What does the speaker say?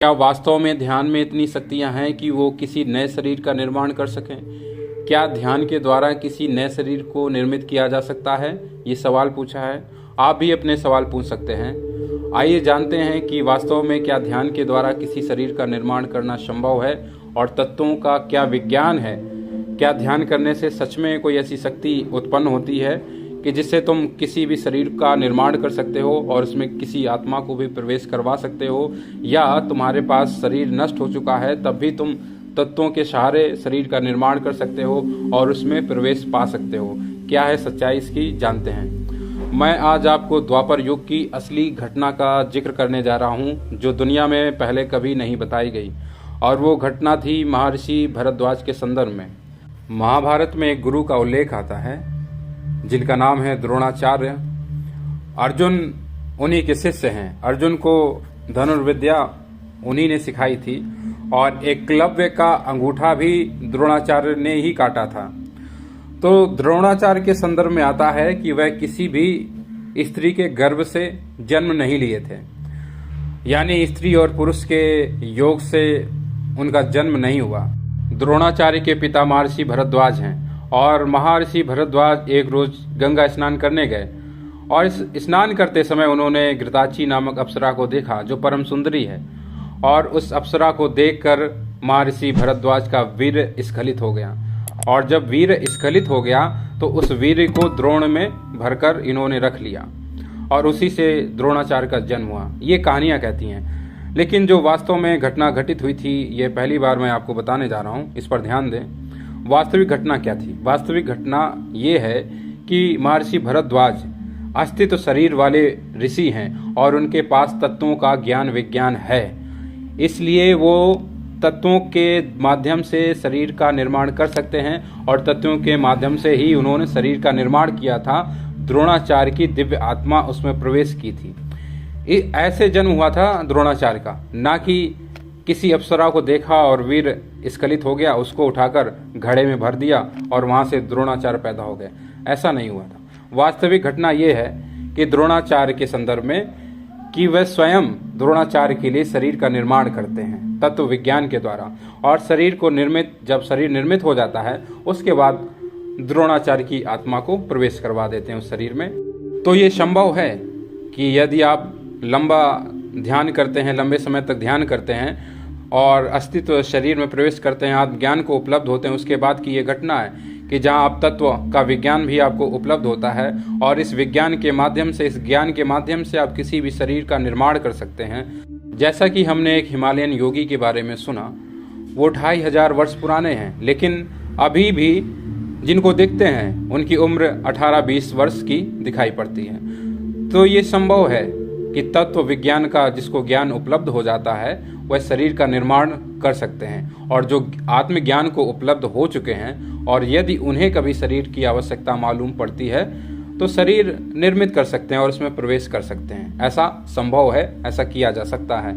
क्या वास्तव में ध्यान में इतनी शक्तियां हैं कि वो किसी नए शरीर का निर्माण कर सकें? क्या ध्यान के द्वारा किसी नए शरीर को निर्मित किया जा सकता है? ये सवाल पूछा है। आप भी अपने सवाल पूछ सकते हैं। आइए जानते हैं कि वास्तव में क्या ध्यान के द्वारा किसी शरीर का निर्माण करना संभव है और तत्वों का क्या विज्ञान है। क्या ध्यान करने से सच में कोई ऐसी शक्ति उत्पन्न होती है कि जिससे तुम किसी भी शरीर का निर्माण कर सकते हो और उसमें किसी आत्मा को भी प्रवेश करवा सकते हो, या तुम्हारे पास शरीर नष्ट हो चुका है तब भी तुम तत्वों के सहारे शरीर का निर्माण कर सकते हो और उसमें प्रवेश पा सकते हो। क्या है सच्चाई इसकी, जानते हैं। मैं आज आपको द्वापर युग की असली घटना का जिक्र करने जा रहा हूँ जो दुनिया में पहले कभी नहीं बताई गई, और वो घटना थी महर्षि भरद्वाज के संदर्भ में। महाभारत में एक गुरु का उल्लेख आता है जिनका नाम है द्रोणाचार्य। अर्जुन उन्हीं के शिष्य हैं। अर्जुन को धनुर्विद्या उन्हीं ने सिखाई थी और एकलव्य का अंगूठा भी द्रोणाचार्य ने ही काटा था। तो द्रोणाचार्य के संदर्भ में आता है कि वह किसी भी स्त्री के गर्भ से जन्म नहीं लिए थे, यानी स्त्री और पुरुष के योग से उनका जन्म नहीं हुआ। द्रोणाचार्य के पिता महर्षि भरद्वाज हैं और महर्षि भरद्वाज एक रोज गंगा स्नान करने गए और इस स्नान करते समय उन्होंने घृताची नामक अप्सरा को देखा जो परम सुंदरी है, और उस अप्सरा को देखकर महर्षि भरद्वाज का वीर स्खलित हो गया। और जब वीर स्खलित हो गया तो उस वीर को द्रोण में भरकर इन्होंने रख लिया और उसी से द्रोणाचार्य का जन्म हुआ। ये कहानियां कहती हैं, लेकिन जो वास्तव में घटना घटित हुई थी ये पहली बार मैं आपको बताने जा रहा हूँ, इस पर ध्यान दें। वास्तविक घटना क्या थी? वास्तविक घटना ये है कि महर्षि भरद्वाज अस्तित्व शरीर वाले ऋषि हैं और उनके पास तत्वों का ज्ञान विज्ञान है, इसलिए वो तत्वों के माध्यम से शरीर का निर्माण कर सकते हैं और तत्वों के माध्यम से ही उन्होंने शरीर का निर्माण किया था। द्रोणाचार्य की दिव्य आत्मा उसमें प्रवेश की थी। ऐसे जन्म हुआ था द्रोणाचार्य का, ना कि किसी अप्सरा को देखा और वीर स्खलित हो गया, उसको उठाकर घड़े में भर दिया और वहां से द्रोणाचार्य पैदा हो गए। ऐसा नहीं हुआ था। वास्तविक घटना यह है कि द्रोणाचार्य के संदर्भ में कि वह स्वयं द्रोणाचार्य के लिए शरीर का निर्माण करते हैं तत्व विज्ञान के द्वारा, और शरीर को जब शरीर निर्मित हो जाता है उसके बाद द्रोणाचार्य की आत्मा को प्रवेश करवा देते हैं उस शरीर में। तो ये संभव है कि यदि आप लंबा ध्यान करते हैं, लंबे समय तक ध्यान करते हैं और अस्तित्व शरीर में प्रवेश करते हैं, आत्मज्ञान को उपलब्ध होते हैं, उसके बाद की ये घटना है कि जहां आप तत्व का विज्ञान भी आपको उपलब्ध होता है और इस विज्ञान के माध्यम से, इस ज्ञान के माध्यम से आप किसी भी शरीर का निर्माण कर सकते हैं। जैसा कि हमने एक हिमालयन योगी के बारे में सुना, वो 2500 वर्ष पुराने हैं, लेकिन अभी भी जिनको देखते हैं उनकी उम्र 18-20 वर्ष की दिखाई पड़ती है। तो ये संभव है कि तत्व विज्ञान का जिसको ज्ञान उपलब्ध हो जाता है वह शरीर का निर्माण कर सकते हैं, और जो आत्मज्ञान को उपलब्ध हो चुके हैं और यदि उन्हें कभी शरीर की आवश्यकता मालूम पड़ती है तो शरीर निर्मित कर सकते हैं और उसमें प्रवेश कर सकते हैं। ऐसा संभव है, ऐसा किया जा सकता है।